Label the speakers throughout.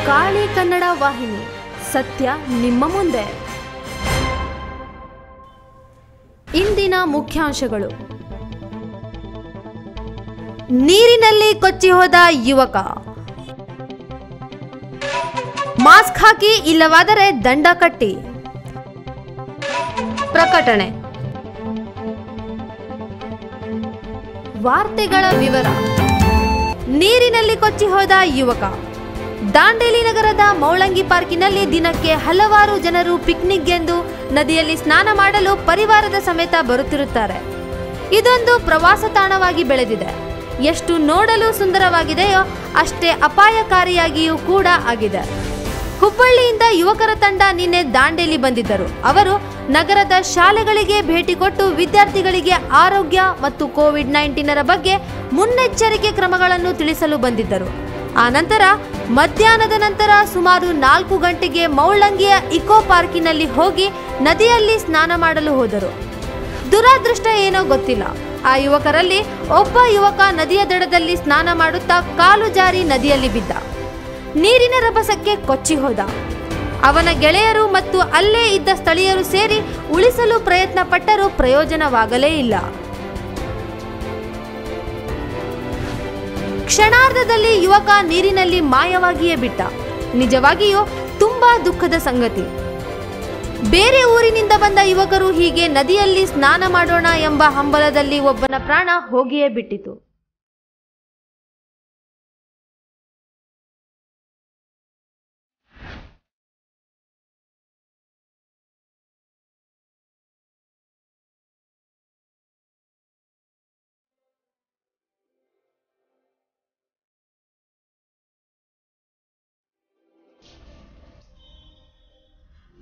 Speaker 1: ಕಾಳಿ ಕನ್ನಡ ವಾಹಿನಿ, ಸತ್ಯ ನಿಮ್ಮ ಮುಂದೆ. ಇಂದಿನ ಮುಖ್ಯಾಂಶಗಳು. ನೀರಿನಲ್ಲಿ ಕೊಚ್ಚಿ ಹೋದ ಯುವಕ, ಮಾಸ್ಕ್ ಹಾಕಿ ಇಲ್ಲವಾದರೆ ದಂಡ ಕಟ್ಟಿ. ಪ್ರಕಟಣೆ. ವಾರ್ತೆಗಳ ವಿವರ. ನೀರಿನಲ್ಲಿ ಕೊಚ್ಚಿ ಹೋದ ಯುವಕ. ದಾಂಡೇಲಿ ನಗರದ ಮೌಳಂಗಿ ಪಾರ್ಕಿನಲ್ಲಿ ದಿನಕ್ಕೆ ಹಲವಾರು ಜನರು ಪಿಕ್ನಿಕ್ಗೆಂದು ನದಿಯಲ್ಲಿ ಸ್ನಾನ ಮಾಡಲು ಪರಿವಾರದ ಸಮೇತ ಬರುತ್ತಿರುತ್ತಾರೆ. ಇದೊಂದು ಪ್ರವಾಸ ತಾಣವಾಗಿ ಬೆಳೆದಿದೆ. ಎಷ್ಟು ನೋಡಲು ಸುಂದರವಾಗಿದೆಯೋ ಅಷ್ಟೇ ಅಪಾಯಕಾರಿಯಾಗಿಯೂ ಕೂಡ ಆಗಿದೆ. ಹುಬ್ಬಳ್ಳಿಯಿಂದ ಯುವಕರ ತಂಡ ನಿನ್ನೆ ದಾಂಡೇಲಿ ಬಂದಿದ್ದರು. ಅವರು ನಗರದ ಶಾಲೆಗಳಿಗೆ ಭೇಟಿ ಕೊಟ್ಟು ವಿದ್ಯಾರ್ಥಿಗಳಿಗೆ ಆರೋಗ್ಯ ಮತ್ತು ಕೋವಿಡ್-19 ಬಗ್ಗೆ ಮುನ್ನೆಚ್ಚರಿಕೆ ಕ್ರಮಗಳನ್ನು ತಿಳಿಸಲು ಬಂದಿದ್ದರು. ಆನಂತರ ಮಧ್ಯಾಹ್ನದ ನಂತರ ಸುಮಾರು 4 ಗಂಟೆಗೆ ಮೌಳಂಗಿಯ ಇಕೋ ಪಾರ್ಕಿನಲ್ಲಿ ಹೋಗಿ ನದಿಯಲ್ಲಿ ಸ್ನಾನ ಮಾಡಲು ಹೋದರು. ದುರಾದೃಷ್ಟ ಏನೋ ಗೊತ್ತಿಲ್ಲ, ಆ ಯುವಕರಲ್ಲಿ ಒಬ್ಬ ಯುವಕ ನದಿಯ ದಡದಲ್ಲಿ ಸ್ನಾನ ಮಾಡುತ್ತಾ ಕಾಲು ಜಾರಿ ನದಿಯಲ್ಲಿ ಬಿದ್ದ. ನೀರಿನ ರಭಸಕ್ಕೆ ಕೊಚ್ಚಿ ಹೋದ. ಅವನ ಗೆಳೆಯರು ಮತ್ತು ಅಲ್ಲೇ ಇದ್ದ ಸ್ಥಳೀಯರು ಸೇರಿ ಉಳಿಸಲು ಪ್ರಯತ್ನ ಪಟ್ಟರೂ ಪ್ರಯೋಜನವಾಗಲೇ ಇಲ್ಲ. ಕ್ಷಣಾರ್ಧದಲ್ಲಿ ಯುವಕ ನೀರಿನಲ್ಲಿ ಮಾಯವಾಗಿಯೇ ಬಿಟ್ಟ. ನಿಜವಾಗಿಯೂ ತುಂಬಾ ದುಃಖದ ಸಂಗತಿ. ಬೇರೆ ಊರಿನಿಂದ ಬಂದ ಯುವಕರು ಹೀಗೆ ನದಿಯಲ್ಲಿ ಸ್ನಾನ ಮಾಡೋಣ ಎಂಬ ಹಂಬಲದಲ್ಲಿ ಒಬ್ಬನ ಪ್ರಾಣ ಹೋಗಿಯೇ ಬಿಟ್ಟಿತು.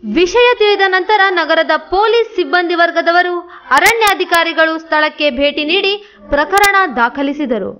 Speaker 1: ವಿಷಯ ತಿಳಿದ ನಂತರ ನಗರದ ಪೊಲೀಸ್ ಸಿಬ್ಬಂದಿ ವರ್ಗದವರು, ಅರಣ್ಯಾಧಿಕಾರಿಗಳು ಸ್ಥಳಕ್ಕೆ ಭೇಟಿ ನೀಡಿ ಪ್ರಕರಣ ದಾಖಲಿಸಿದರು.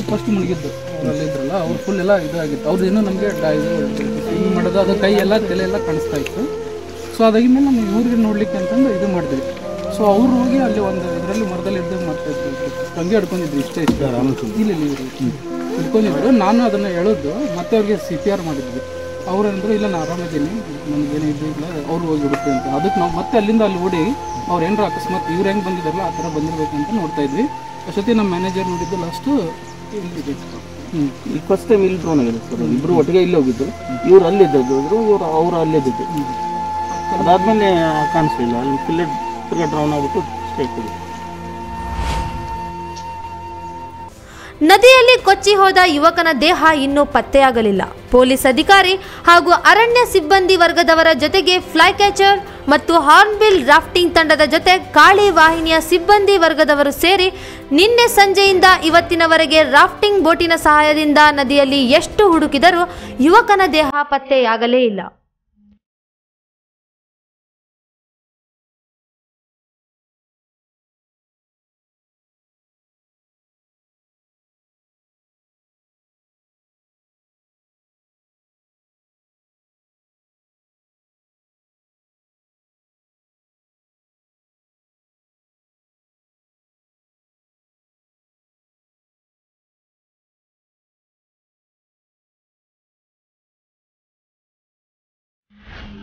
Speaker 2: ಫಸ್ಟ್ ಮುಳುಗಿದ್ದು ಅವರಲ್ಲಿ ಇದ್ರಲ್ಲ, ಅವ್ರು ಫುಲ್ ಎಲ್ಲ ಇದಾಗಿತ್ತು. ಅವ್ರು ಇನ್ನೂ ನಮಗೆ ಹಿಂಗೆ ಮಾಡೋದು, ಅದು ಕೈ ಎಲ್ಲ ತಲೆ ಎಲ್ಲ ಕಾಣಿಸ್ತಾ ಇತ್ತು. ಸೊ ಅದಾಗಿದ್ಮೇಲೆ ನಮ್ಮ ಇವ್ರಿಗೆ ನೋಡ್ಲಿಕ್ಕೆ ಅಂತಂದು ಇದು ಮಾಡಿದ್ವಿ. ಸೊ ಅವ್ರು ಹೋಗಿ ಅಲ್ಲಿ ಒಂದು ಇದರಲ್ಲಿ ಮರದಲ್ಲಿ ಹಿಡ್ದು ಮಾಡ್ತಾ ಇದ್ರು, ಹಂಗೆ ಹಿಡ್ಕೊಂಡಿದ್ರು. ಇಷ್ಟೇ ಇಲ್ಲಿ ಹಿಡ್ಕೊಂಡಿದ್ರು. ನಾನು ಅದನ್ನು ಹೇಳೋದು ಮತ್ತೆ ಅವ್ರಿಗೆ CPR ಮಾಡಿದ್ವಿ. ಅವ್ರಂದ್ರು ಇಲ್ಲ ನಾನು ಆರಾಮಿದ್ದೀನಿ, ನನಗೇನು ಇದು ಇಲ್ಲ, ಅವ್ರು ಹೋಗಿ ಬಿಡುತ್ತೆ ಅಂತ. ಅದಕ್ಕೆ ನಾವು ಮತ್ತೆ ಅಲ್ಲಿಂದ ಅಲ್ಲಿ ಓಡಿ ಅವ್ರು ಏನಾರು ಅಕಸ್ಮಾತ್ ಇವ್ರು ಹೆಂಗೆ ಬಂದಿದ್ದಾರಲ್ಲ ಆ ಥರ ಬಂದಿರ್ಬೇಕಂತ ನೋಡ್ತಾ ಇದ್ವಿ. ಅಷ್ಟೊತ್ತಿ ನಮ್ಮ ಮ್ಯಾನೇಜರ್ ನೋಡಿದ್ದು ಲಾಸ್ಟು ಇಲ್ಲಿದೆ.
Speaker 3: ಈಗ ಫಸ್ಟ್ ಟೈಮ್ ಇಲ್ಲಿ ಡ್ರೋನ್ ಆಗಿದೆ ಸರ್. ಇಬ್ಬರು ಒಟ್ಟಿಗೆ ಇಲ್ಲಿ ಹೋಗಿದ್ದು, ಇವ್ರು ಅಲ್ಲಿದ್ದು ಅವ್ರು ಅಲ್ಲಿದ್ದು. ಅದಾದ್ಮೇಲೆ ಕಾಣಿಸ್ಲಿಲ್ಲ, ಅಲ್ಲಿ ತಿರ್ಗಾ ಡ್ರೌನ್ ಆಗ್ಬಿಟ್ಟು ಸ್ಟ್ರೈಕ್ ಹೋಗಿ.
Speaker 1: ನದಿಯಲ್ಲಿ ಕೊಚ್ಚಿ ಹೋದ ಯುವಕನ ದೇಹ ಇನ್ನೂ ಪತ್ತೆಯಾಗಲಿಲ್ಲ. ಪೊಲೀಸ್ ಅಧಿಕಾರಿ ಹಾಗೂ ಅರಣ್ಯ ಸಿಬ್ಬಂದಿ ವರ್ಗದವರ ಜೊತೆಗೆ ಫ್ಲೈ ಕ್ಯಾಚರ್ ಮತ್ತು ಹಾರ್ನ್ಬಿಲ್ ರಾಫ್ಟಿಂಗ್ ತಂಡದ ಜೊತೆ ಕಾಳಿ ವಾಹಿನಿಯ ಸಿಬ್ಬಂದಿ ವರ್ಗದವರು ಸೇರಿ ನಿನ್ನೆ ಸಂಜೆಯಿಂದ ಇವತ್ತಿನವರೆಗೆ ರಾಫ್ಟಿಂಗ್ ಬೋಟಿನ ಸಹಾಯದಿಂದ ನದಿಯಲ್ಲಿ ಎಷ್ಟು ಹುಡುಕಿದರೂ ಯುವಕನ ದೇಹ ಪತ್ತೆಯಾಗಲೇ ಇಲ್ಲ.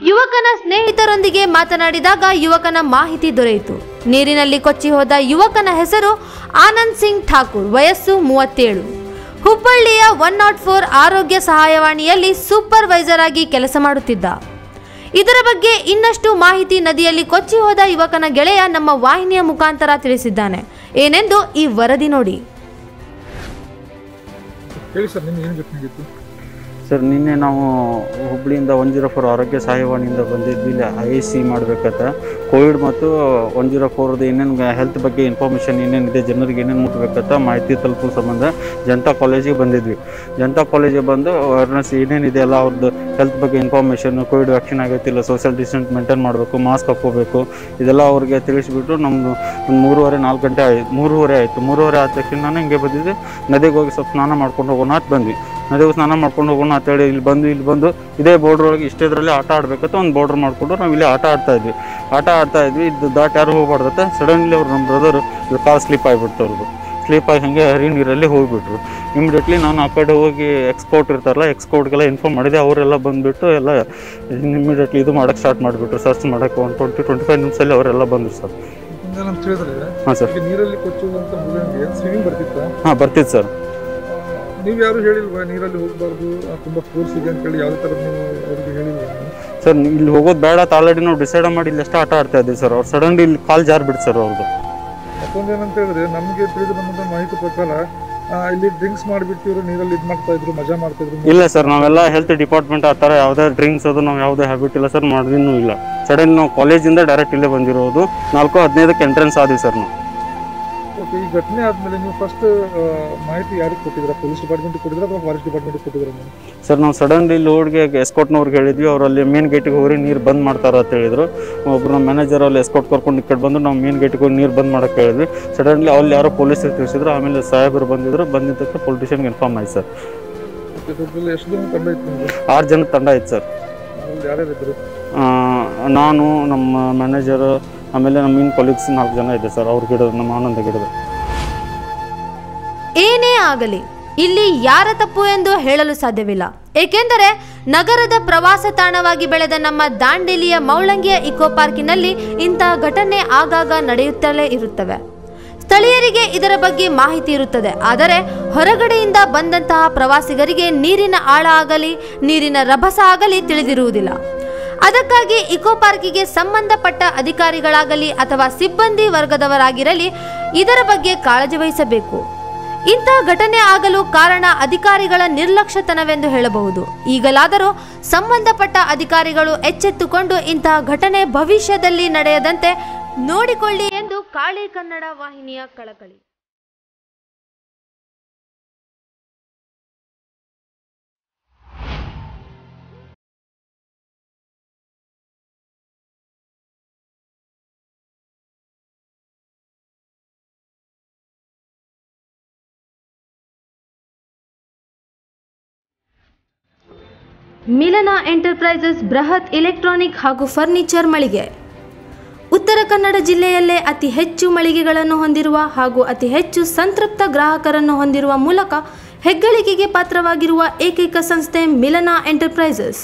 Speaker 1: ಯುವಕನ ಸ್ನೇಹಿತರೊಂದಿಗೆ ಮಾತನಾಡಿದಾಗ ಯುವಕನ ಮಾಹಿತಿ ದೊರೆಯಿತು. ನೀರಿನಲ್ಲಿ ಕೊಚ್ಚಿ ಹೋದ ಯುವಕನ ಹೆಸರು ಆನಂದ್ ಸಿಂಗ್ ಠಾಕೂರ್, ವಯಸ್ಸು 37, ಹುಬ್ಬಳ್ಳಿಯ 104 ಆರೋಗ್ಯ ಸಹಾಯವಾಣಿಯಲ್ಲಿ ಸೂಪರ್ವೈಸರ್ ಆಗಿ ಕೆಲಸ ಮಾಡುತ್ತಿದ್ದ. ಇದರ ಬಗ್ಗೆ ಇನ್ನಷ್ಟು ಮಾಹಿತಿ ನದಿಯಲ್ಲಿ ಕೊಚ್ಚಿ ಹೋದ ಯುವಕನ ಗೆಳೆಯ ನಮ್ಮ ವಾಹಿನಿಯ ಮುಖಾಂತರ ತಿಳಿಸಿದ್ದಾನೆ. ಏನೆಂದು ಈ ವರದಿ ನೋಡಿ.
Speaker 4: ಸರ್, ನಿನ್ನೆ ನಾವು ಹುಬ್ಬಳ್ಳಿಯಿಂದ 104 ಆರೋಗ್ಯ ಸಹಾಯವಾಣಿಯಿಂದ ಬಂದಿದ್ವಿ. ಇಲ್ಲಿ IAC ಮಾಡಬೇಕಂತ ಕೋವಿಡ್ ಮತ್ತು 104ದು ಏನೇನು ಹೆಲ್ತ್ ಬಗ್ಗೆ ಇನ್ಫಾರ್ಮೇಷನ್ ಏನೇನಿದೆ, ಜನರಿಗೆ ಏನೇನು ಮುಟ್ಟಬೇಕಂತ ಮಾಹಿತಿ ತಲುಪೋ ಸಂಬಂಧ ಜನತಾ ಕಾಲೇಜಿಗೆ ಬಂದಿದ್ವಿ. ಜನತಾ ಕಾಲೇಜಿಗೆ ಬಂದು ಅವೇರ್ನೆಸ್ ಏನೇನಿದೆ ಎಲ್ಲ ಅವ್ರದ್ದು ಹೆಲ್ತ್ ಬಗ್ಗೆ ಇನ್ಫಾರ್ಮೇಷನ್, ಕೋವಿಡ್ ವ್ಯಾಕ್ಸಿನ್ ಆಗೈತಿಲ್ಲ, ಸೋಷಿಯಲ್ ಡಿಸ್ಟೆನ್ಸ್ ಮೇಂಟೈನ್ ಮಾಡಬೇಕು, ಮಾಸ್ಕ್ ಹಾಕ್ಕೋಬೇಕು, ಇದೆಲ್ಲ ಅವ್ರಿಗೆ ತಿಳಿಸ್ಬಿಟ್ಟು ನಮ್ಮದು ಒಂದು 3:30-4 ಗಂಟೆ ಆಯಿತು. 3:30 ಆದ ತಕ್ಷಣ ನಾನು ಹಿಂಗೆ ಬಂದಿದ್ದೆ. ನದಿಗೆ ಹೋಗಿ ಸ್ವಲ್ಪ ಸ್ನಾನ ಮಾಡ್ಕೊಂಡು ಹೋಗೋಣ ಅಂತ ಬಂದ್ವಿ. ನದಿಗೆ ಸ್ನಾನ ಮಾಡ್ಕೊಂಡು ಹೋಗೋಣ ಅಂತೇಳಿ ಇಲ್ಲಿ ಬಂದು ಇದೇ ಬೋರ್ಡ್ರ್ ಒಳಗೆ ಇಷ್ಟೇದ್ರಲ್ಲಿ ಆಟ ಆಡಬೇಕಂತ ಒಂದು ಬೋರ್ಡ್ರ್ ಮಾಡಿಕೊಂಡು ನಾವು ಇಲ್ಲಿ ಆಟ ಆಡ್ತಾ ಇದ್ವಿ. ಇದು ದಾಟ್ ಯಾರು ಹೋಗ್ಬಾರ್ದತ್ತ. ಸಡನ್ಲಿ ಅವ್ರು ನಮ್ಮ ಬ್ರದರು ಕಾಲು ಸ್ಲಿಪ್ ಆಗಿಬಿಡ್ತು. ಅವ್ರದ್ದು ಸ್ಲಿಪ್ ಆಗಿ ಹಾಗೆ ಹರಿ ನೀರಲ್ಲಿ ಹೋಗಿಬಿಟ್ರು. ಇಮಿಡಿಯೇಟ್ಲಿ ನಾನು ಆ ಕಡೆ ಹೋಗಿ ಎಕ್ಸ್ಪೋರ್ಟ್ ಇರ್ತಾರಲ್ಲ, ಎಕ್ಸ್ಪೋರ್ಟ್ಗೆಲ್ಲ ಇನ್ಫಾರ್ಮ್ ಮಾಡಿದೆ. ಅವರೆಲ್ಲ ಬಂದುಬಿಟ್ಟು ಎಲ್ಲ ಇಮಿಡಿಯೇಟ್ಲಿ ಇದು ಮಾಡೋಕ್ಕೆ ಸ್ಟಾರ್ಟ್ ಮಾಡಿಬಿಟ್ರು. ಸರ್ಚ್ ಮಾಡೋಕ್ಕೆ 20-25 ನಿಮಿಷದಲ್ಲಿ ಅವರೆಲ್ಲ ಬಂದರು ಸರ್. ಹಾಂ ಸರ್.
Speaker 5: ನೀರಲ್ಲಿ ಕೊಚ್ಚುವಂತ ಸ್ವಿಮ್ಮಿಂಗ್ ಬರ್ತಿತ್ತು?
Speaker 4: ಹಾಂ, ಬರ್ತಿತ್ತು ಸರ್.
Speaker 5: ನೀವು ಯಾರು ಹೇಳಿಲ್ವಾ ನೀರಲ್ಲಿ ಹೋಗಬಾರ್ದು, ತುಂಬ ಫೋರ್ಸ್ ಇದೆ ಅಂತೇಳಿ ಯಾವುದೇ ಥರ ನೀವು ಅವ್ರಿಗೆ ಹೇಳಿಲ್ವಾ?
Speaker 4: ಸರ್, ಇಲ್ಲಿ ಹೋಗೋದು ಬೇಡ ಅಂತ ಆಲ್ರೆಡಿ ನಾವು ಡಿಸೈಡ್ ಮಾಡಿ ಇಲ್ಲಿ ಅಷ್ಟೇ ಆಟ ಆಡ್ತಾ ಇದ್ದೀವಿ ಸರ್. ಅವ್ರು ಸಡನ್ಲಿ ಇಲ್ಲಿ ಕಾಲು ಜಾರ್ ಬಿಡ್ತು ಸರ್ ಅವ್ರದ್ದು.
Speaker 5: ಮತ್ತೊಂದೇನಂತ ಹೇಳಿದ್ರೆ, ನಮಗೆ ತಿಳಿದು ಬಂದಂಥ ಮಾಹಿತಿ ಪ್ರಕಾರ ಇಲ್ಲಿ ಡ್ರಿಂಕ್ಸ್ ಮಾಡಿಬಿಟ್ಟು ಇವರು ನೀರಲ್ಲಿ ಇದು ಮಾಡ್ತಾ ಇದ್ರು, ಮಜಾ ಮಾಡ್ತಿದ್ರು.
Speaker 4: ಇಲ್ಲ ಸರ್, ನಾವೆಲ್ಲ ಹೆಲ್ತ್ ಡಿಪಾರ್ಟ್ಮೆಂಟ್ ಆ ಥರ ಯಾವುದೇ ಡ್ರಿಂಕ್ಸ್ ಅದು ನಾವು ಯಾವುದೇ ಹ್ಯಾಬಿಟ್ ಇಲ್ಲ ಸರ್, ಮಾಡಿದ್ರೂ ಇಲ್ಲ. ಸಡನ್ ನಾವು ಕಾಲೇಜಿಂದ ಡೈರೆಕ್ಟ್ ಇಲ್ಲೇ ಬಂದಿರೋದು. 4:15ಕ್ಕೆ ಎಂಟ್ರೆನ್ಸ್ ಆದ್ವಿ ಸರ್ ನಾವು.
Speaker 5: ಓಕೆ, ಈ ಘಟನೆ ಆದಮೇಲೆ ನೀವು ಫಸ್ಟ್ ಮಾಹಿತಿ ಯಾರಿಗೆ ಕೊಟ್ಟಿದ್ದೀರಾ? ಪೊಲೀಸ್ ಡಿಪಾರ್ಟ್ಮೆಂಟ್ಗೆ ಕೊಟ್ಟಿದ್ದೀರಾ ಅಥವಾ ಫಾರೆಸ್ಟ್ ಡಿಪಾರ್ಟ್ಮೆಂಟ್ಗೆ ಕೊಟ್ಟಿದ್ದೀರಾ?
Speaker 4: ಸರ್, ನಾವು ಸಡನ್ಲಿ ಲೋಡ್ಗೆ ಎಸ್ಕೋಟ್ನವ್ರಿಗೆ ಹೇಳಿದ್ವಿ. ಅವರಲ್ಲಿ ಮೇನ್ ಗೇಟಿಗೆ ಹೋಗಿ ನೀರು ಬಂದ್ ಮಾಡ್ತಾರ ಅಂತ ಹೇಳಿದ್ರು. ಒಬ್ರು ನಮ್ಮ ಮ್ಯಾನೇಜರ್ ಅಲ್ಲಿ ಎಸ್ಕೋಟ್ ಕರ್ಕೊಂಡು ಈ ಕಡೆ ಬಂದು ನಾವು ಮೇನ್ ಗೇಟಿಗೆ ಹೋಗಿ ನೀರು ಬಂದ್ ಮಾಡೋಕ್ಕೆ ಹೇಳಿದ್ವಿ. ಸಡನ್ಲಿ ಅಲ್ಲಿ ಯಾರೋ ಪೊಲೀಸರು ತಿಳಿಸಿದ್ರು. ಆಮೇಲೆ ಸಾಹೇಬರು ಬಂದಿದ್ದಕ್ಕೆ ಪೊಲಿಟಿಷಿಯನ್ಗೆ ಇನ್ಫಾರ್ಮ್ ಆಯ್ತು ಸರ್.
Speaker 5: ಎಷ್ಟು ಜನ ತಂಡ ಇತ್ತು ನಿಮಗೆ?
Speaker 4: 6 ಜನ ತಂಡ ಇತ್ತು ಸರ್.
Speaker 5: ಯಾರ್ಯಾರಿದ್ರು?
Speaker 4: ನಾನು, ನಮ್ಮ ಮ್ಯಾನೇಜರ್, ಆಮೇಲೆ ನಮ್ಮ ಇನ್ ಕೊಲೀಗ್ಸ್ 4 ಜನ ಇದೆ ಸರ್. ಅವ್ರ ಗಿಡದ ನಮ್ಮ ಆನಂದ ಗಿಡದ.
Speaker 1: ಏನೇ ಆಗಲಿ ಇಲ್ಲಿ ಯಾರ ತಪ್ಪು ಎಂದು ಹೇಳಲು ಸಾಧ್ಯವಿಲ್ಲ. ಏಕೆಂದರೆ ನಗರದ ಪ್ರವಾಸ ತಾಣವಾಗಿ ಬೆಳೆದ ನಮ್ಮ ದಾಂಡೇಲಿಯ ಮೌಳಂಗಿಯ ಇಕೋ ಪಾರ್ಕಿನಲ್ಲಿ ಇಂತಹ ಘಟನೆ ಆಗಾಗ ನಡೆಯುತ್ತಲೇ ಇರುತ್ತವೆ. ಸ್ಥಳೀಯರಿಗೆ ಇದರ ಬಗ್ಗೆ ಮಾಹಿತಿ ಇರುತ್ತದೆ. ಆದರೆ ಹೊರಗಡೆಯಿಂದ ಬಂದಂತಹ ಪ್ರವಾಸಿಗರಿಗೆ ನೀರಿನ ಆಳ ಆಗಲಿ ನೀರಿನ ರಭಸ ಆಗಲಿ ತಿಳಿದಿರುವುದಿಲ್ಲ. ಅದಕ್ಕಾಗಿ ಇಕೋ ಪಾರ್ಕಿಗೆ ಸಂಬಂಧಪಟ್ಟ ಅಧಿಕಾರಿಗಳಾಗಲಿ ಅಥವಾ ಸಿಬ್ಬಂದಿ ವರ್ಗದವರಾಗಿರಲಿ ಇದರ ಬಗ್ಗೆ ಕಾಳಜಿ ವಹಿಸಬೇಕು. ಇಂತಹ ಘಟನೆ ಆಗಲು ಕಾರಣ ಅಧಿಕಾರಿಗಳ ನಿರ್ಲಕ್ಷ್ಯತನವೆಂದು ಹೇಳಬಹುದು. ಈಗಲಾದರೂ ಸಂಬಂಧಪಟ್ಟ ಅಧಿಕಾರಿಗಳು ಎಚ್ಚೆತ್ತುಕೊಂಡು ಇಂತಹ ಘಟನೆ ಭವಿಷ್ಯದಲ್ಲಿ ನಡೆಯದಂತೆ ನೋಡಿಕೊಳ್ಳಿ ಎಂದು ಕಾಳಿ ಕನ್ನಡ ವಾಹಿನಿಯ ಕಳಕಳಿ. ಮಿಲನ ಎಂಟರ್ಪ್ರೈಸಸ್ ಬೃಹತ್ ಎಲೆಕ್ಟ್ರಾನಿಕ್ ಹಾಗೂ ಫರ್ನಿಚರ್ ಮಳಿಗೆ. ಉತ್ತರ ಕನ್ನಡ ಜಿಲ್ಲೆಯಲ್ಲೇ ಅತಿ ಹೆಚ್ಚು ಮಳಿಗೆಗಳನ್ನು ಹೊಂದಿರುವ ಹಾಗೂ ಅತಿ ಹೆಚ್ಚು ಸಂತೃಪ್ತ ಗ್ರಾಹಕರನ್ನು ಹೊಂದಿರುವ ಮೂಲಕ ಹೆಗ್ಗಳಿಕೆಗೆ ಪಾತ್ರವಾಗಿರುವ ಏಕೈಕ ಸಂಸ್ಥೆ ಮಿಲನ ಎಂಟರ್ಪ್ರೈಸಸ್.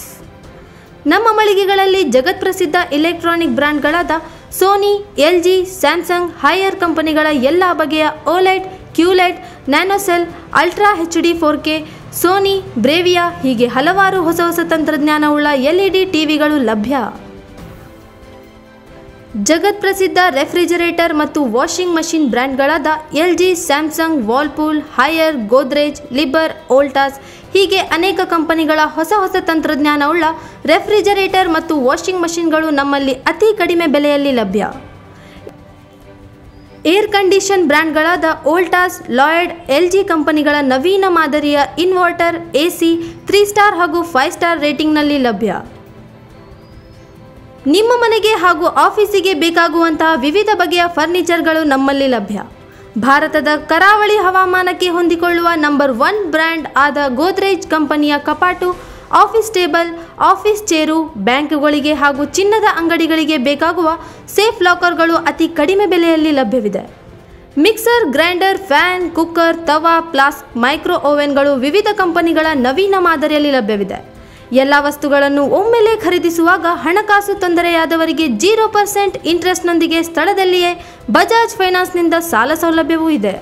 Speaker 1: ನಮ್ಮ ಮಳಿಗೆಗಳಲ್ಲಿ ಜಗತ್ಪ್ರಸಿದ್ಧ ಎಲೆಕ್ಟ್ರಾನಿಕ್ ಬ್ರ್ಯಾಂಡ್ಗಳಾದ ಸೋನಿ, LG, ಸ್ಯಾಮ್ಸಂಗ್, ಹೈಯರ್ ಕಂಪನಿಗಳ ಎಲ್ಲ ಬಗೆಯ OLED, QLED, nanocell, ultra HD 4K, Sony, Bravia ಹೀಗೆ ಹಲವಾರು ಹೊಸ ತಂತ್ರಜ್ಞಾನವುಳ್ಳ LED ಟಿವಿಗಳು ಲಭ್ಯ. ಜಗತ್ಪ್ರಸಿದ್ಧ ರೆಫ್ರಿಜರೇಟರ್ ಮತ್ತು ವಾಷಿಂಗ್ ಮಷಿನ್ ಬ್ರ್ಯಾಂಡ್ಗಳಾದ LG, Samsung, Whirlpool, Haier, Godrej, ಲಿಬರ್, ವೋಲ್ಟಾಸ್ ಹೀಗೆ ಅನೇಕ ಕಂಪನಿಗಳ ಹೊಸ ತಂತ್ರಜ್ಞಾನವುಳ್ಳ ರೆಫ್ರಿಜರೇಟರ್ ಮತ್ತು ವಾಷಿಂಗ್ ಮಷಿನ್ಗಳು ನಮ್ಮಲ್ಲಿ ಅತಿ ಕಡಿಮೆ ಬೆಲೆಯಲ್ಲಿ ಲಭ್ಯ. ಏರ್ ಕಂಡೀಷನ್ ಬ್ರ್ಯಾಂಡ್ಗಳಾದ ವೋಲ್ಟಾಸ್, ಲಾಯ್ಡ್, LG ಕಂಪನಿಗಳ ನವೀನ ಮಾದರಿಯ ಇನ್ವರ್ಟರ್, AC 3 ಸ್ಟಾರ್ ಹಾಗೂ 5 ಸ್ಟಾರ್ ರೇಟಿಂಗ್ನಲ್ಲಿ ಲಭ್ಯ. ನಿಮ್ಮ ಮನೆಗೆ ಹಾಗೂ ಆಫೀಸಿಗೆ ಬೇಕಾಗುವಂತಹ ವಿವಿಧ ಬಗೆಯ ಫರ್ನಿಚರ್ಗಳು ನಮ್ಮಲ್ಲಿ ಲಭ್ಯ. ಭಾರತದ ಕರಾವಳಿ ಹವಾಮಾನಕ್ಕೆ ಹೊಂದಿಕೊಳ್ಳುವ ನಂಬರ್ 1 ಬ್ರ್ಯಾಂಡ್ ಆದ ಗೋದ್ರೇಜ್ ಕಂಪನಿಯ ಕಪಾಟು, ಆಫೀಸ್ ಟೇಬಲ್, ಆಫೀಸ್ ಚೇರು, ಬ್ಯಾಂಕುಗಳಿಗೆ ಹಾಗೂ ಚಿನ್ನದ ಅಂಗಡಿಗಳಿಗೆ ಬೇಕಾಗುವ ಸೇಫ್ ಲಾಕರ್ಗಳು ಅತಿ ಕಡಿಮೆ ಬೆಲೆಯಲ್ಲಿ ಲಭ್ಯವಿದೆ. ಮಿಕ್ಸರ್, ಗ್ರೈಂಡರ್, ಫ್ಯಾನ್, ಕುಕ್ಕರ್, ತವಾ, ಫ್ಲಾಸ್ಕ್, ಮೈಕ್ರೋ ಓವೆನ್ಗಳು ವಿವಿಧ ಕಂಪನಿಗಳ ನವೀನ ಮಾದರಿಯಲ್ಲಿ ಲಭ್ಯವಿದೆ. ಎಲ್ಲ ವಸ್ತುಗಳನ್ನು ಒಮ್ಮೆಲೇ ಖರೀದಿಸುವಾಗ ಹಣಕಾಸು ತೊಂದರೆಯಾದವರಿಗೆ 0% ಇಂಟ್ರೆಸ್ಟ್ನೊಂದಿಗೆ ಸ್ಥಳದಲ್ಲಿಯೇ ಬಜಾಜ್ ಫೈನಾನ್ಸ್ನಿಂದ ಸಾಲ ಸೌಲಭ್ಯವೂ ಇದೆ.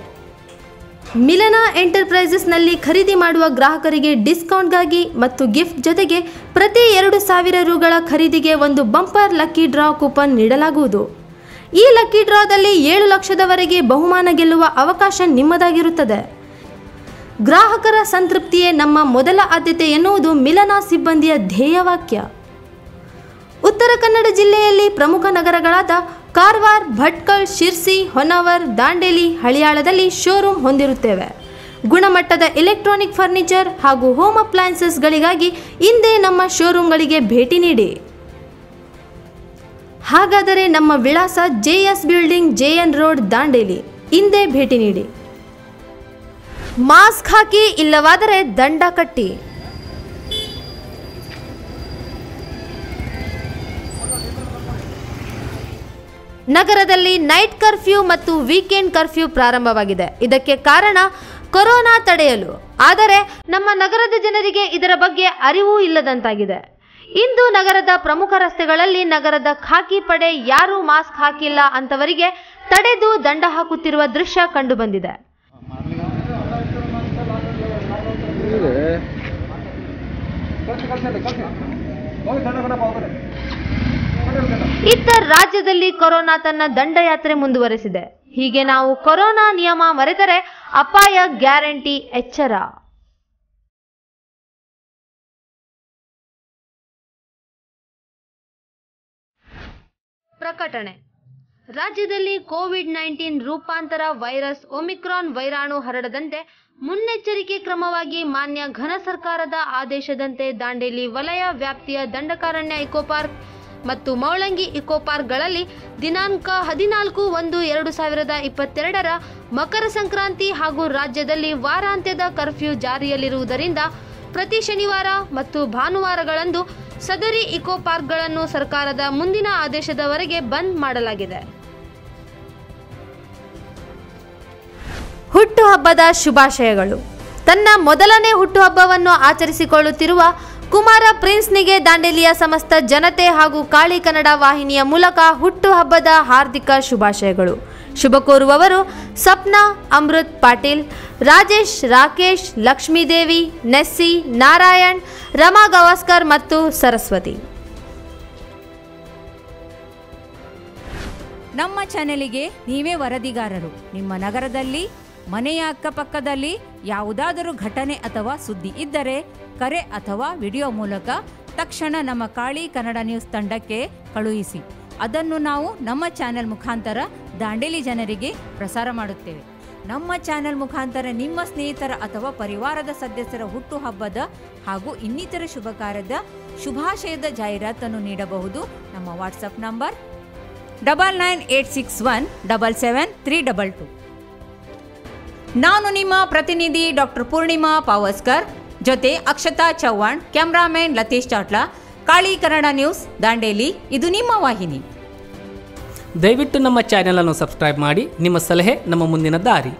Speaker 1: ಮಿಲನಾ ಎಂಟರ್ಪ್ರೈಸಸ್ನಲ್ಲಿ ಖರೀದಿ ಮಾಡುವ ಗ್ರಾಹಕರಿಗೆ ಡಿಸ್ಕೌಂಟ್ಗಾಗಿ ಮತ್ತು ಗಿಫ್ಟ್ ಜೊತೆಗೆ ಪ್ರತಿ 2,000 ರೂಗಳ ಖರೀದಿಗೆ ಒಂದು ಬಂಪರ್ ಲಕ್ಕಿ ಡ್ರಾ ಕೂಪನ್ ನೀಡಲಾಗುವುದು. ಈ ಲಕ್ಕಿ ಡ್ರಾದಲ್ಲಿ 7 ಲಕ್ಷದವರೆಗೆ ಬಹುಮಾನ ಗೆಲ್ಲುವ ಅವಕಾಶ ನಿಮ್ಮದಾಗಿರುತ್ತದೆ. ಗ್ರಾಹಕರ ಸಂತೃಪ್ತಿಯೇ ನಮ್ಮ ಮೊದಲ ಆದ್ಯತೆ ಎನ್ನುವುದು ಮಿಲನಾ ಸಿಬ್ಬಂದಿಯ ಧ್ಯೇಯವಾಕ್ಯ. ಉತ್ತರ ಕನ್ನಡ ಜಿಲ್ಲೆಯಲ್ಲಿ ಪ್ರಮುಖ ನಗರಗಳಾದ ಕಾರವಾರ, ಭಟ್ಕಳ, ಶಿರ್ಸಿ, ಹೊನ್ನಾವರ, ದಾಂಡೇಲಿ, ಹಳಿಯಾಳದಲ್ಲಿ ಶೋರೂಮ್ ಹೊಂದಿರುತ್ತೇವೆ. ಗುಣಮಟ್ಟದ ಎಲೆಕ್ಟ್ರಾನಿಕ್ ಫರ್ನಿಚರ್ ಹಾಗೂ ಹೋಮ್ ಅಪ್ಲಯನ್ಸಸ್ಗಳಿಗಾಗಿ ಇಂದೇ ನಮ್ಮ ಶೋರೂಮ್ಗಳಿಗೆ ಭೇಟಿ ನೀಡಿ. ಹಾಗಾದರೆ ನಮ್ಮ ವಿಳಾಸ JS building, JN road, Dandeli. ಇಂದೇ ಭೇಟಿ ನೀಡಿ. ಮಾಸ್ಕ್ ಹಾಕಿ, ಇಲ್ಲವಾದರೆ ದಂಡ ಕಟ್ಟಿ. ನಗರದಲ್ಲಿ ನೈಟ್ ಕರ್ಫ್ಯೂ ಮತ್ತು ವೀಕೆಂಡ್ ಕರ್ಫ್ಯೂ ಪ್ರಾರಂಭವಾಗಿದೆ. ಇದಕ್ಕೆ ಕಾರಣ ಕೊರೋನಾ ತಡೆಯಲು. ಆದರೆ ನಮ್ಮ ನಗರದ ಜನರಿಗೆ ಇದರ ಬಗ್ಗೆ ಅರಿವು ಇಲ್ಲದಂತಾಗಿದೆ. ಇಂದು ನಗರದ ಪ್ರಮುಖ ರಸ್ತೆಗಳಲ್ಲಿ ನಗರದ ಖಾಕಿ ಪಡೆ ಯಾರು ಮಾಸ್ಕ್ ಹಾಕಿಲ್ಲ ಅಂತವರಿಗೆ ತಡೆದು ದಂಡ ಹಾಕುತ್ತಿರುವ ದೃಶ್ಯ ಕಂಡುಬಂದಿದೆ. ಇತ್ತ ರಾಜ್ಯದಲ್ಲಿ ಕೊರೋನಾ ತನ್ನ ದಂಡಯಾತ್ರೆ ಮುಂದುವರೆಸಿದೆ. ಹೀಗೆ ನಾವು ಕೊರೋನಾ ನಿಯಮ ಮರೆತರೆ ಅಪಾಯ ಗ್ಯಾರಂಟಿ, ಎಚ್ಚರ. ಪ್ರಕಟಣೆ. ರಾಜ್ಯದಲ್ಲಿ ಕೋವಿಡ್-19 ರೂಪಾಂತರ ವೈರಸ್ ಒಮಿಕ್ರಾನ್ ವೈರಾಣು ಹರಡದಂತೆ ಮುನ್ನೆಚ್ಚರಿಕೆ ಕ್ರಮವಾಗಿ ಮಾನ್ಯ ಘನ ಸರ್ಕಾರದ ಆದೇಶದಂತೆ ದಾಂಡೇಲಿ ವಲಯ ವ್ಯಾಪ್ತಿಯ ದಂಡಕಾರಣ್ಯ ಇಕೋ ಪಾರ್ಕ್ ಮತ್ತು ಮೌಳಂಗಿ ಇಕೋ ಪಾರ್ಕ್ಗಳಲ್ಲಿ ದಿನಾಂಕ 14/1/2022 ಮಕರ ಸಂಕ್ರಾಂತಿ ಹಾಗೂ ರಾಜ್ಯದಲ್ಲಿ ವಾರಾಂತ್ಯದ ಕರ್ಫ್ಯೂ ಜಾರಿಯಲ್ಲಿರುವುದರಿಂದ ಪ್ರತಿ ಶನಿವಾರ ಮತ್ತು ಭಾನುವಾರಗಳಂದು ಸದರಿ ಇಕೋ ಪಾರ್ಕ್ಗಳನ್ನು ಸರ್ಕಾರದ ಮುಂದಿನ ಆದೇಶದವರೆಗೆ ಬಂದ್ ಮಾಡಲಾಗಿದೆ. ಹುಟ್ಟುಹಬ್ಬದ ಶುಭಾಶಯಗಳು. ತನ್ನ ಮೊದಲನೇ ಹುಟ್ಟುಹಬ್ಬವನ್ನು ಆಚರಿಸಿಕೊಳ್ಳುತ್ತಿರುವ ಕುಮಾರ ಪ್ರಿನ್ಸ್ನಿಗೆ ದಾಂಡೇಲಿಯ ಸಮಸ್ತ ಜನತೆ ಹಾಗೂ ಕಾಳಿ ಕನ್ನಡ ವಾಹಿನಿಯ ಮೂಲಕ ಹುಟ್ಟುಹಬ್ಬದ ಹಾರ್ದಿಕ ಶುಭಾಶಯಗಳು. ಶುಭ ಕೋರುವವರು ಸಪ್ನಾ, ಅಮೃತ್ ಪಾಟೀಲ್, ರಾಜೇಶ್, ರಾಕೇಶ್, ಲಕ್ಷ್ಮೀದೇವಿ, ನೆಸ್ಸಿ, ನಾರಾಯಣ್, ರಮಾ ಗವಾಸ್ಕರ್ ಮತ್ತು ಸರಸ್ವತಿ.
Speaker 6: ನಮ್ಮ ಚಾನೆಲಿಗೆ ನೀವೇ ವರದಿಗಾರರು. ನಿಮ್ಮ ನಗರದಲ್ಲಿ, ಮನೆಯ ಅಕ್ಕಪಕ್ಕದಲ್ಲಿ ಯಾವುದಾದರೂ ಘಟನೆ ಅಥವಾ ಸುದ್ದಿ ಇದ್ದರೆ ಕರೆ ಅಥವಾ ವಿಡಿಯೋ ಮೂಲಕ ತಕ್ಷಣ ನಮ್ಮ ಕಾಳಿ ಕನ್ನಡ ನ್ಯೂಸ್ ತಂಡಕ್ಕೆ ಕಳುಹಿಸಿ. ಅದನ್ನು ನಾವು ನಮ್ಮ ಚಾನೆಲ್ ಮುಖಾಂತರ ದಾಂಡೇಲಿ ಜನರಿಗೆ ಪ್ರಸಾರ ಮಾಡುತ್ತೇವೆ. ನಮ್ಮ ಚಾನೆಲ್ ಮುಖಾಂತರ ನಿಮ್ಮ ಸ್ನೇಹಿತರ ಅಥವಾ ಪರಿವಾರದ ಸದಸ್ಯರ ಹುಟ್ಟುಹಬ್ಬದ ಹಾಗೂ ಇನ್ನಿತರ ಶುಭ ಕಾರ್ಯದ ಶುಭಾಶಯದ ಜಾಹೀರಾತನ್ನು ನೀಡಬಹುದು. ನಮ್ಮ ವಾಟ್ಸಪ್ ನಂಬರ್ 9986177322. ನಾನು ನಿಮ್ಮ ಪ್ರತಿನಿಧಿ ಡಾಕ್ಟರ್ ಪೂರ್ಣಿಮಾ ಪಾವಸ್ಕರ್, ಜೊತೆ ಅಕ್ಷತಾ ಚವ್ಹಾಣ್, ಕ್ಯಾಮ್ರಾಮನ್ ಲತೀಶ್ ಚಾಟ್ಲಾ. ಕಾಳಿ ಕನ್ನಡ ನ್ಯೂಸ್ ದಾಂಡೇಲಿ, ಇದು ನಿಮ್ಮ ವಾಹಿನಿ.
Speaker 7: ದಯವಿಟ್ಟು ನಮ್ಮ ಚಾನೆಲ್ ಅನ್ನು ಸಬ್ಸ್ಕ್ರೈಬ್ ಮಾಡಿ. ನಿಮ್ಮ ಸಲಹೆ ನಮ್ಮ ಮುಂದಿನ ದಾರಿ.